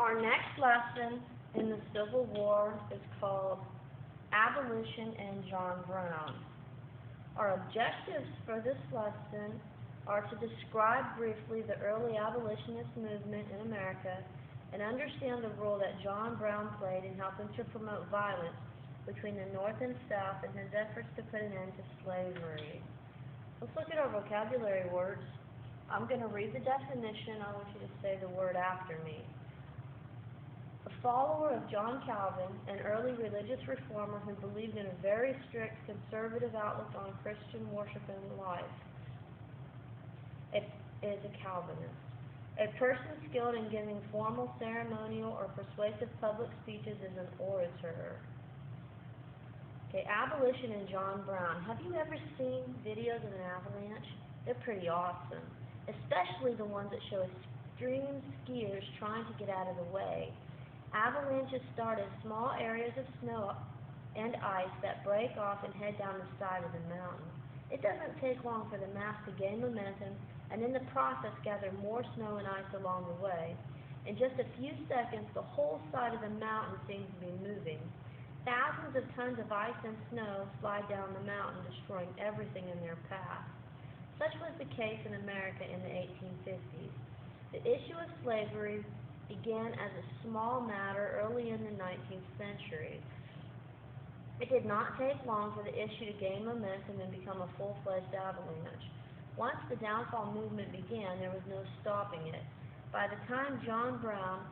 Our next lesson in the Civil War is called Abolition and John Brown. Our objectives for this lesson are to describe briefly the early abolitionist movement in America and understand the role that John Brown played in helping to promote violence between the North and South and his efforts to put an end to slavery. Let's look at our vocabulary words. I'm going to read the definition. I want you to say the word after me. A follower of John Calvin, an early religious reformer who believed in a very strict conservative outlook on Christian worship and life, is a Calvinist. A person skilled in giving formal, ceremonial, or persuasive public speeches is an orator. Okay, abolition and John Brown. Have you ever seen videos of an avalanche? They're pretty awesome, especially the ones that show extreme skiers trying to get out of the way. Avalanches start as small areas of snow and ice that break off and head down the side of the mountain. It doesn't take long for the mass to gain momentum and in the process gather more snow and ice along the way. In just a few seconds, the whole side of the mountain seems to be moving. Thousands of tons of ice and snow slide down the mountain, destroying everything in their path. Such was the case in America in the 1850s. The issue of slavery began as a small matter early in the 19th century. It did not take long for the issue to gain momentum and become a full-fledged avalanche. Once the downfall movement began, there was no stopping it. By the time John Brown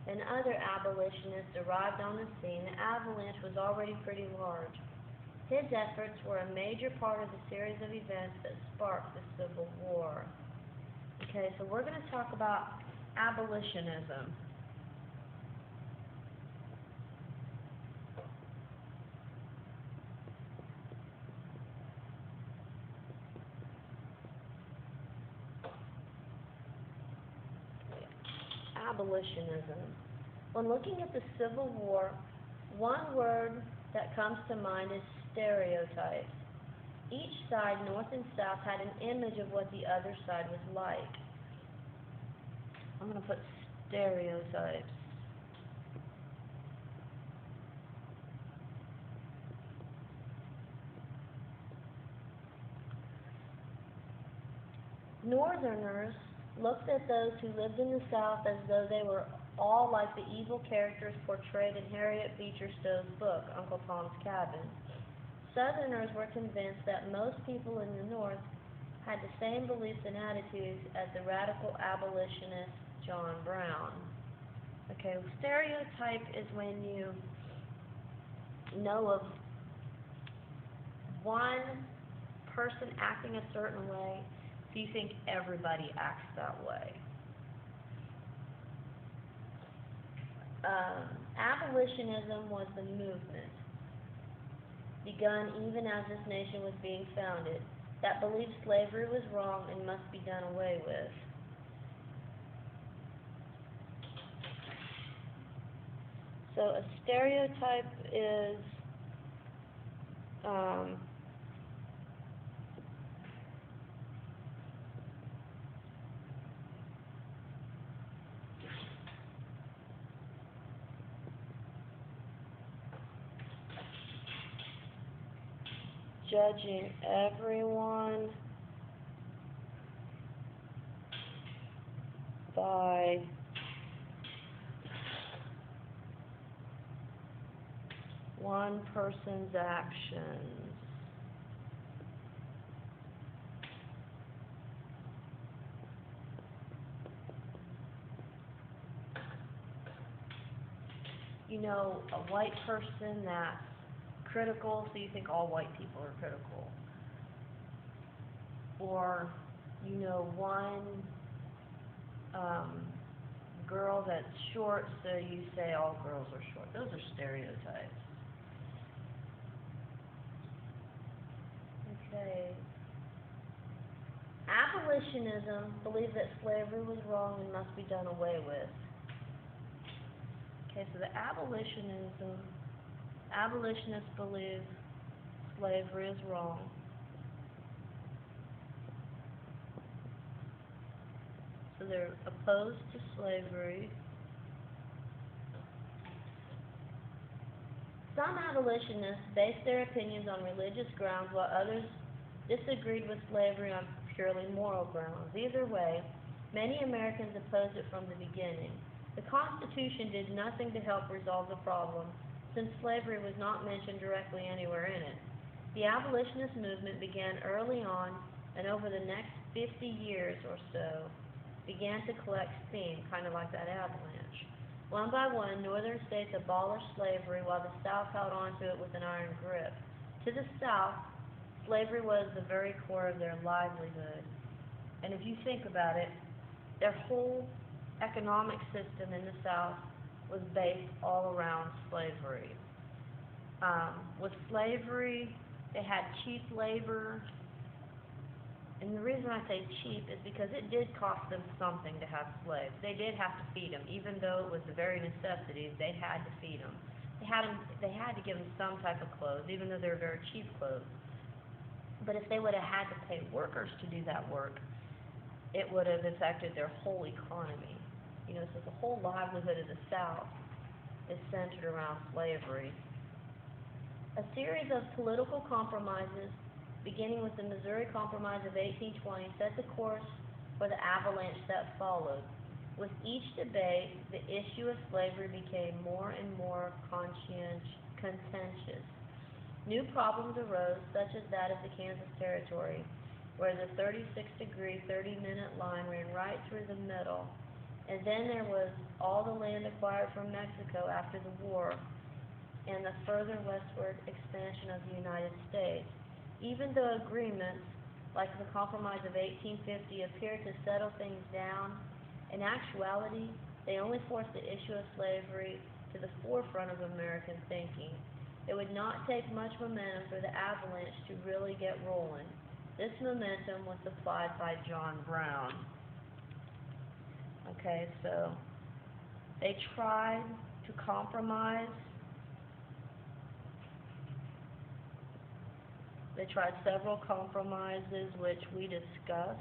and other abolitionists arrived on the scene, the avalanche was already pretty large. His efforts were a major part of the series of events that sparked the Civil War. Okay, so we're going to talk about abolitionism. Abolitionism. When looking at the Civil War, one word that comes to mind is stereotypes. Each side, North and South, had an image of what the other side was like. I'm going to put stereotypes. Northerners looked at those who lived in the South as though they were all like the evil characters portrayed in Harriet Beecher Stowe's book, Uncle Tom's Cabin. Southerners were convinced that most people in the North had the same beliefs and attitudes as the radical abolitionist John Brown. Okay, stereotype is when you know of one person acting a certain way, so you think everybody acts that way. Abolitionism was the movement, begun even as this nation was being founded, that believed slavery was wrong and must be done away with. So a stereotype is judging everyone by one person's actions. You know, a white person that's critical, so you think all white people are critical. Or, you know, one girl that's short, so you say all girls are short. Those are stereotypes. Okay. Abolitionism believed that slavery was wrong and must be done away with. Okay, so the abolitionists believe slavery is wrong. So they're opposed to slavery. Some abolitionists based their opinions on religious grounds, while others disagreed with slavery on purely moral grounds. Either way, many Americans opposed it from the beginning. The Constitution did nothing to help resolve the problem, since slavery was not mentioned directly anywhere in it. The abolitionist movement began early on, and over the next 50 years or so, began to collect steam, kind of like that avalanche. One by one, northern states abolished slavery while the South held on to it with an iron grip. To the South, slavery was the very core of their livelihood. And if you think about it, their whole economic system in the South was based all around slavery. With slavery, they had cheap labor, and the reason I say cheap is because it did cost them something to have slaves. They did have to feed them, even though it was the very necessities, they had to feed them. They had to give them some type of clothes, even though they were very cheap clothes. But if they would have had to pay workers to do that work, it would have affected their whole economy. So the whole livelihood of the South is centered around slavery. A series of political compromises, beginning with the Missouri Compromise of 1820, set the course for the avalanche that followed. With each debate, the issue of slavery became more and more contentious. New problems arose, such as that of the Kansas Territory, where the 36-degree, 30-minute line ran right through the middle. And then there was all the land acquired from Mexico after the war, and the further westward expansion of the United States. Even though agreements, like the Compromise of 1850, appeared to settle things down, in actuality, they only forced the issue of slavery to the forefront of American thinking. It would not take much momentum for the avalanche to really get rolling. This momentum was supplied by John Brown. Okay, so they tried to compromise. They tried several compromises, which we discussed.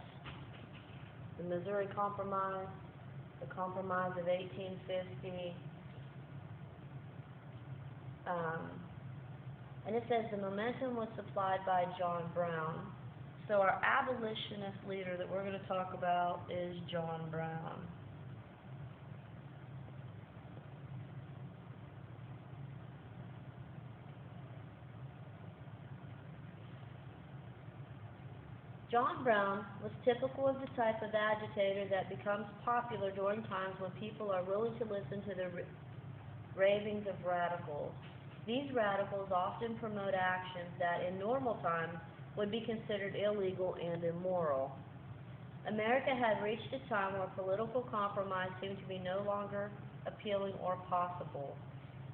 The Missouri Compromise, the Compromise of 1850. And it says the momentum was supplied by John Brown. So our abolitionist leader that we're going to talk about is John Brown. John Brown was typical of the type of agitator that becomes popular during times when people are willing to listen to the ravings of radicals. These radicals often promote actions that in normal times would be considered illegal and immoral. America had reached a time where political compromise seemed to be no longer appealing or possible.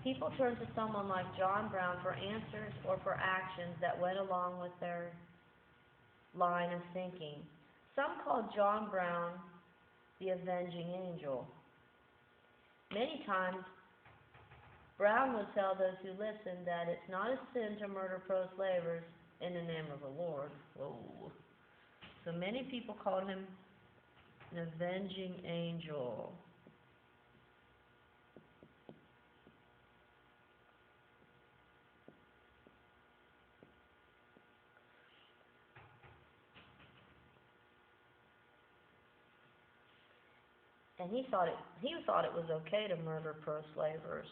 People turned to someone like John Brown for answers or for actions that went along with their line of thinking. Some called John Brown the avenging angel. Many times, Brown would tell those who listened that it's not a sin to murder pro-slavers in the name of the Lord. Whoa. So many people called him an avenging angel. And he thought it was okay to murder pro-slavers.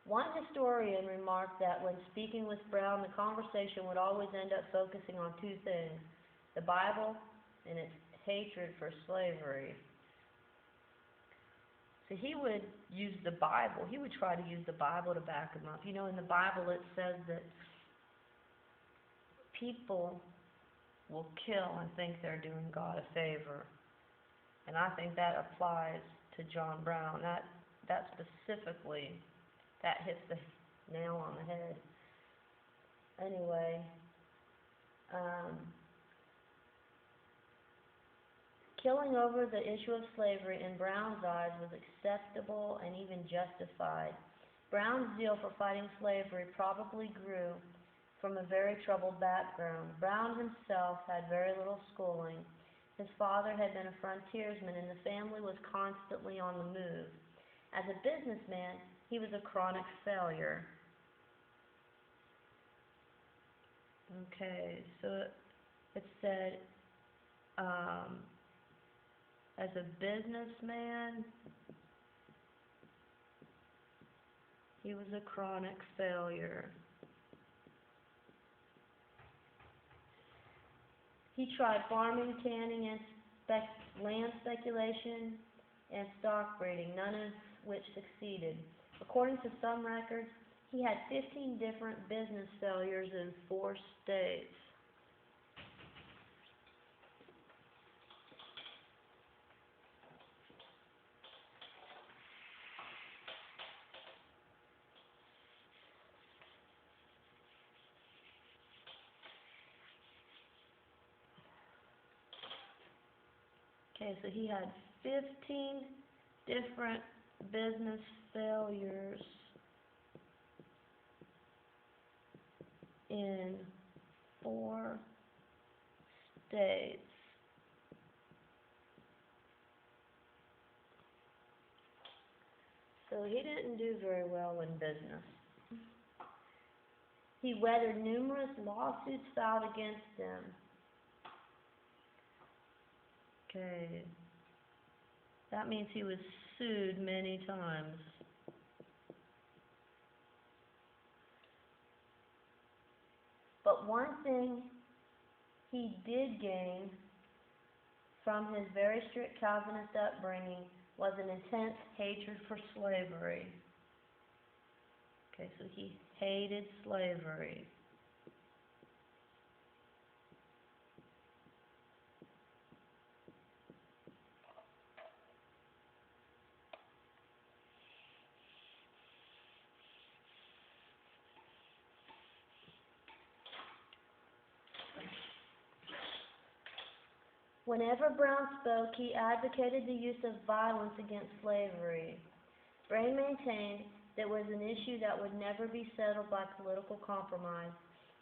One historian remarked that when speaking with Brown, the conversation would always end up focusing on two things: the Bible and its hatred for slavery. So he would use the Bible. He would try to use the Bible to back him up. In the Bible it says that people will kill and think they're doing God a favor. And I think that applies to John Brown. That specifically, that hits the nail on the head. Anyway, killing over the issue of slavery in Brown's eyes was acceptable and even justified. Brown's zeal for fighting slavery probably grew from a very troubled background. Brown himself had very little schooling. His father had been a frontiersman, and the family was constantly on the move. As a businessman, he was a chronic failure. Okay, so it said, as a businessman, he was a chronic failure. He tried farming, tanning, and land speculation, and stock breeding, none of which succeeded. According to some records, he had 15 different business failures in 4 states. Okay, so he had 15 different business failures in 4 states. So he didn't do very well in business. He weathered numerous lawsuits filed against him. Okay, that means he was sued many times. But one thing he did gain from his very strict Calvinist upbringing was an intense hatred for slavery. Okay, so he hated slavery. Whenever Brown spoke, he advocated the use of violence against slavery. Brain maintained that it was an issue that would never be settled by political compromise,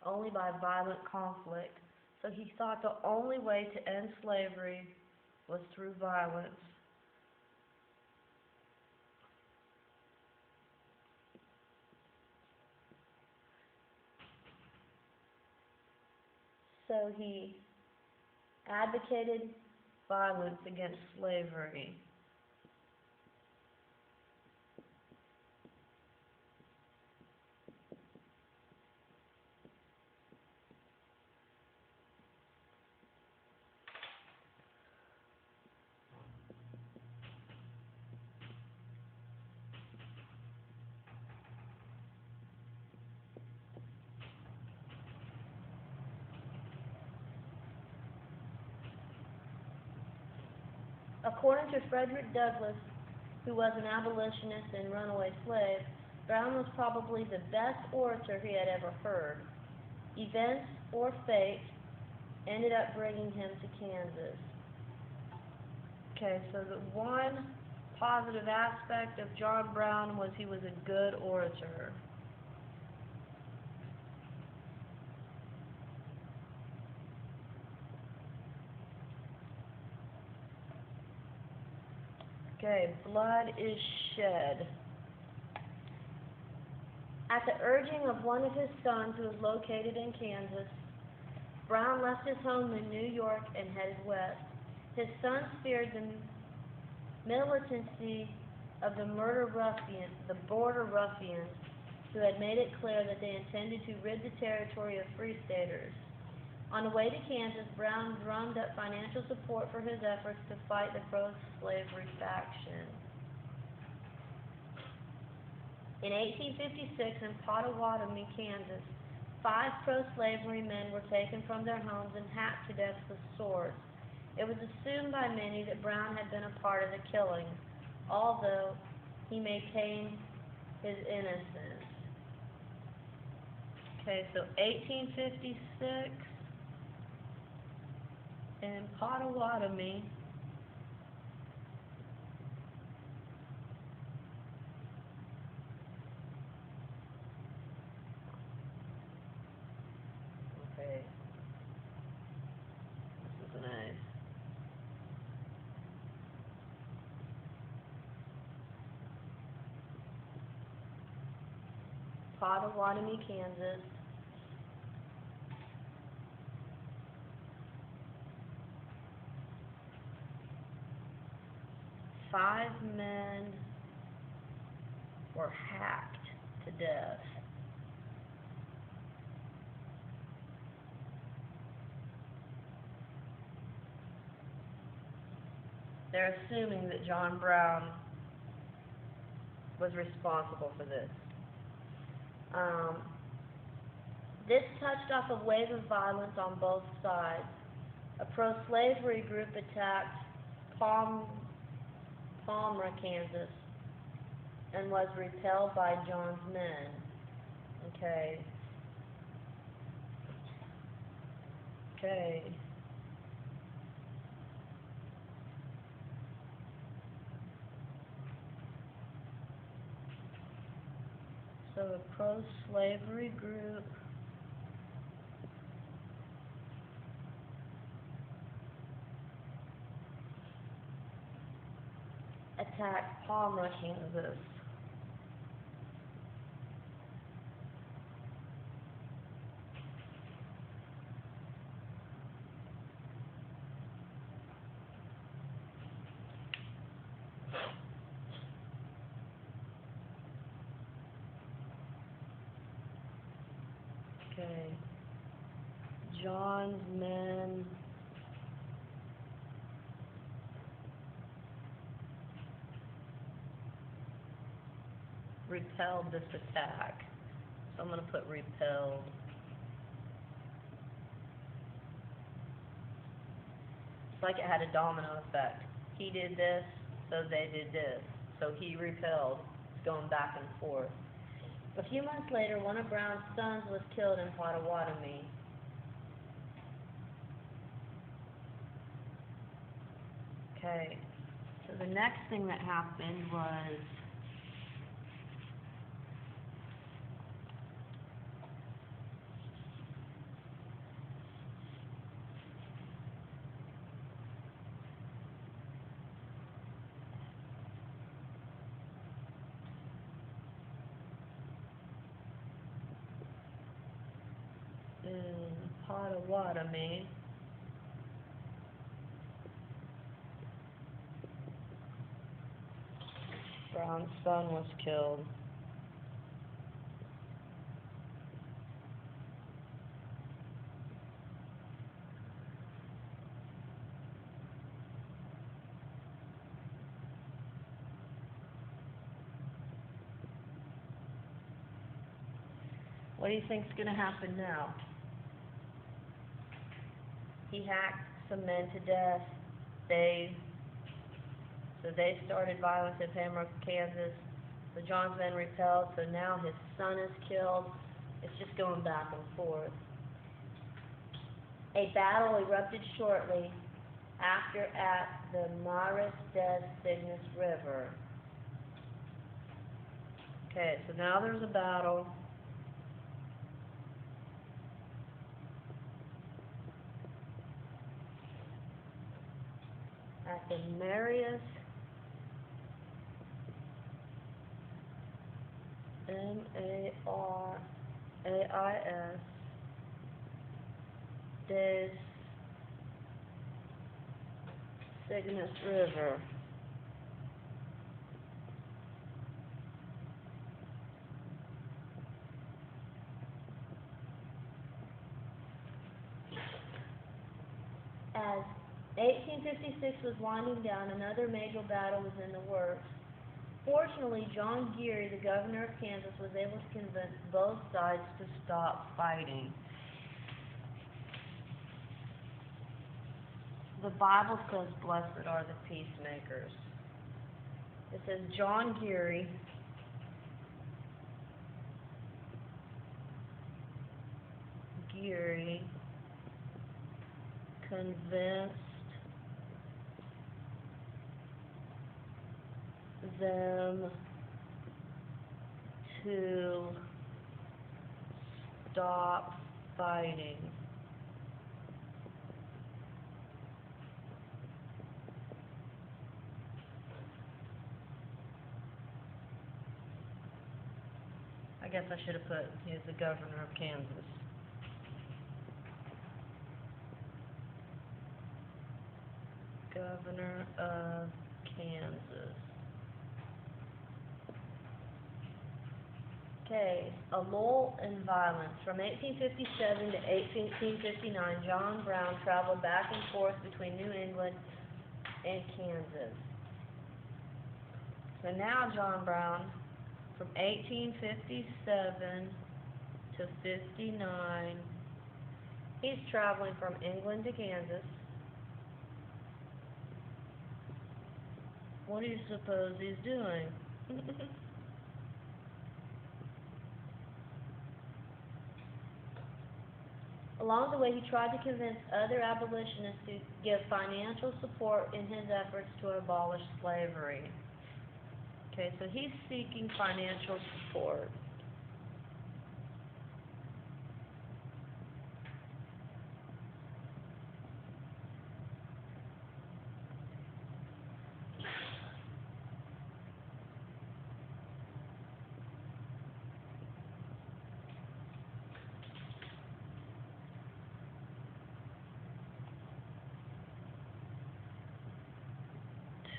only by violent conflict. So he thought the only way to end slavery was through violence. So he advocated violence against slavery. According to Frederick Douglass, who was an abolitionist and runaway slave, Brown was probably the best orator he had ever heard. Events or fate ended up bringing him to Kansas. Okay, so the one positive aspect of John Brown was he was a good orator. Okay, blood is shed. At the urging of one of his sons who was located in Kansas, Brown left his home in New York and headed west. His sons feared the militancy of the border ruffians, who had made it clear that they intended to rid the territory of free staters. On the way to Kansas, Brown drummed up financial support for his efforts to fight the pro-slavery faction. In 1856, in Pottawatomie, Kansas, 5 pro-slavery men were taken from their homes and hacked to death with swords. It was assumed by many that Brown had been a part of the killing, although he maintained his innocence. Okay, so 1856, in Pottawatomie, okay, this is nice. Pottawatomie, Kansas. 5 men were hacked to death. They're assuming that John Brown was responsible for this. This touched off a wave of violence on both sides. A pro-slavery group attacked Palmyra, Kansas, and was repelled by John's men. Okay. So a pro-slavery group attacked Palmyra, Kansas. Okay. John's men repelled this attack. So I'm going to put repelled. It's like it had a domino effect. He did this, so they did this. So he repelled. It's going back and forth. A few months later, one of Brown's sons was killed in Pottawatomie. Okay, so the next thing that happened was in Pottawatomie. Brown's son was killed. What do you think's going to happen now? He hacked some men to death. So they started violence in Palmyra, Kansas. So John's men repelled. So now his son is killed. It's just going back and forth. A battle erupted shortly after at the Maris des Cygnes River. Okay, so now there's a battle. At the Marius M-A-R-A-I-S des Cygnes River. As 1856 was winding down, another major battle was in the works. Fortunately, John Geary, the governor of Kansas, was able to convince both sides to stop fighting. The Bible says, "Blessed are the peacemakers." It says John Geary convinced them to stop fighting. I guess I should have put, he's the governor of Kansas. Governor of Kansas. Okay, a lull in violence. From 1857 to 1859, John Brown traveled back and forth between New England and Kansas. So now John Brown, from 1857 to 59, he's traveling from England to Kansas. What do you suppose he's doing? Along the way, he tried to convince other abolitionists to give financial support in his efforts to abolish slavery. Okay, so he's seeking financial support.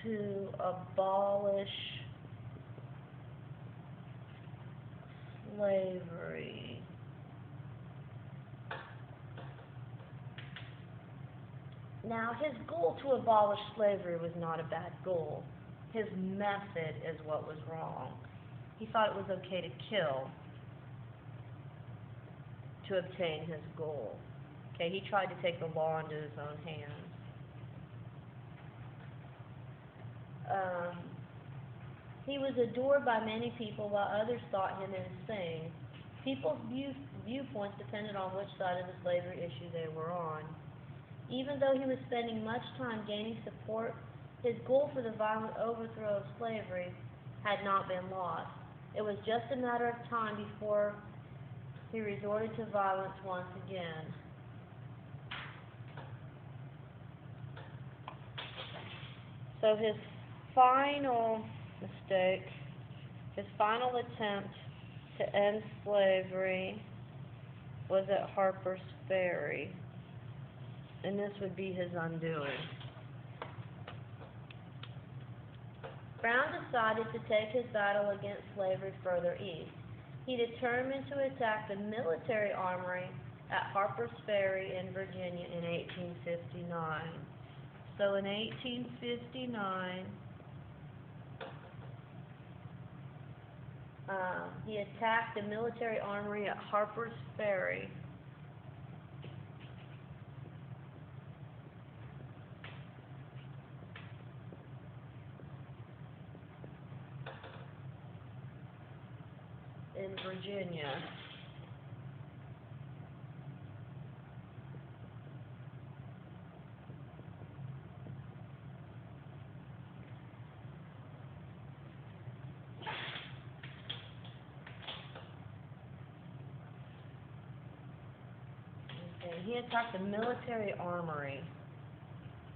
To abolish slavery. Now, his goal to abolish slavery was not a bad goal. His method is what was wrong. He thought it was okay to kill to obtain his goal. Okay, he tried to take the law into his own hands. He was adored by many people while others thought him insane. People's viewpoints depended on which side of the slavery issue they were on. Even though he was spending much time gaining support, his goal for the violent overthrow of slavery had not been lost. It was just a matter of time before he resorted to violence once again. So his final mistake, his final attempt to end slavery was at Harper's Ferry, and this would be his undoing. Brown decided to take his battle against slavery further east. He determined to attack the military armory at Harper's Ferry in Virginia in 1859. So in 1859, he attacked the military armory at Harper's Ferry. In Virginia. He attacked the military armory.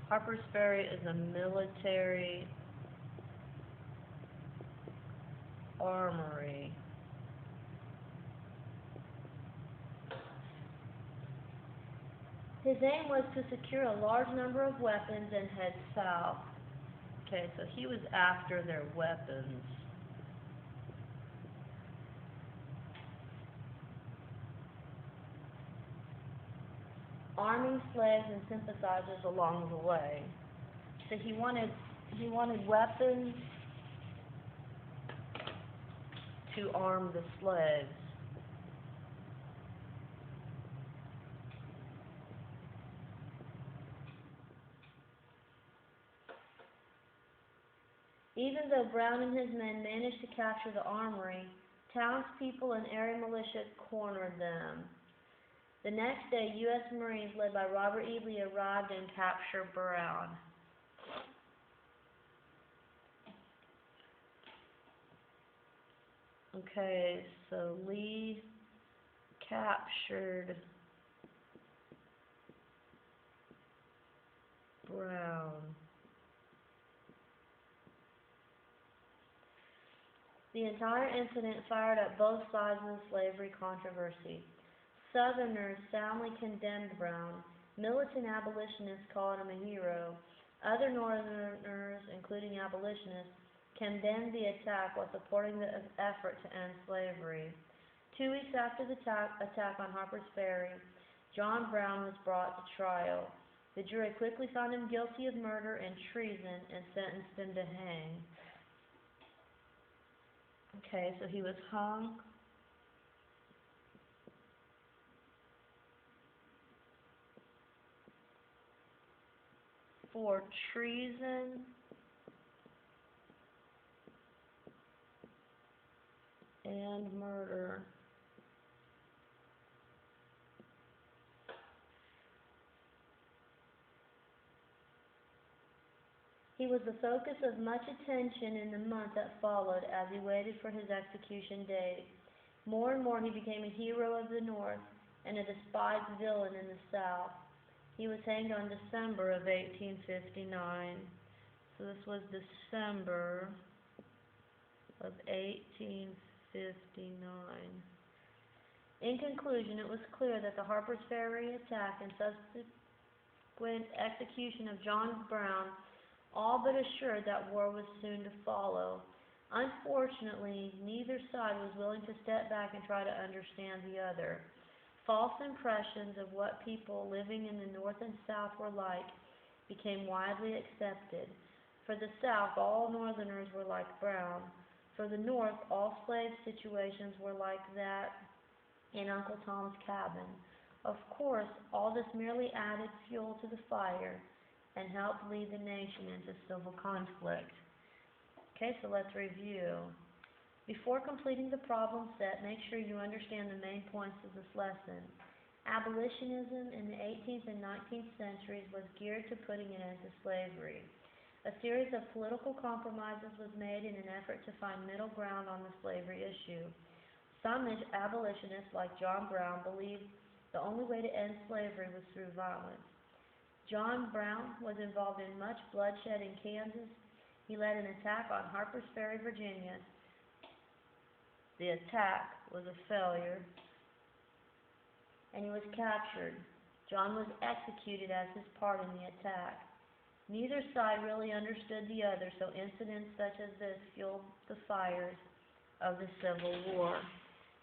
Harper's Ferry is a military armory. His aim was to secure a large number of weapons and head south. Okay, so he was after their weapons. Arming slaves and sympathizers along the way. So he wanted weapons to arm the slaves. Even though Brown and his men managed to capture the armory, townspeople and area militia cornered them. The next day, U.S. Marines led by Robert E. Lee arrived and captured Brown. Okay, so Lee captured Brown. The entire incident fired up both sides of the slavery controversy. Southerners soundly condemned Brown. Militant abolitionists called him a hero. Other Northerners, including abolitionists, condemned the attack while supporting the effort to end slavery. 2 weeks after the attack on Harper's Ferry, John Brown was brought to trial. The jury quickly found him guilty of murder and treason and sentenced him to hang. Okay, so he was hung for treason and murder. He was the focus of much attention in the month that followed as he waited for his execution date. More and more he became a hero of the North and a despised villain in the South. He was hanged on December of 1859. So this was December of 1859. In conclusion, it was clear that the Harper's Ferry attack and subsequent execution of John Brown all but assured that war was soon to follow. Unfortunately, neither side was willing to step back and try to understand the other. False impressions of what people living in the North and South were like became widely accepted. For the South, all Northerners were like Brown. For the North, all slave situations were like that in Uncle Tom's Cabin. Of course, all this merely added fuel to the fire and helped lead the nation into civil conflict. Okay, so let's review. Before completing the problem set, make sure you understand the main points of this lesson. Abolitionism in the 18th and 19th centuries was geared to putting an end to slavery. A series of political compromises was made in an effort to find middle ground on the slavery issue. Some abolitionists, like John Brown, believed the only way to end slavery was through violence. John Brown was involved in much bloodshed in Kansas. He led an attack on Harper's Ferry, Virginia. The attack was a failure, and he was captured. John was executed as his part in the attack. Neither side really understood the other, so incidents such as this fueled the fires of the Civil War.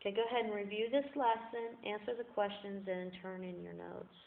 Okay, go ahead and review this lesson, answer the questions, and turn in your notes.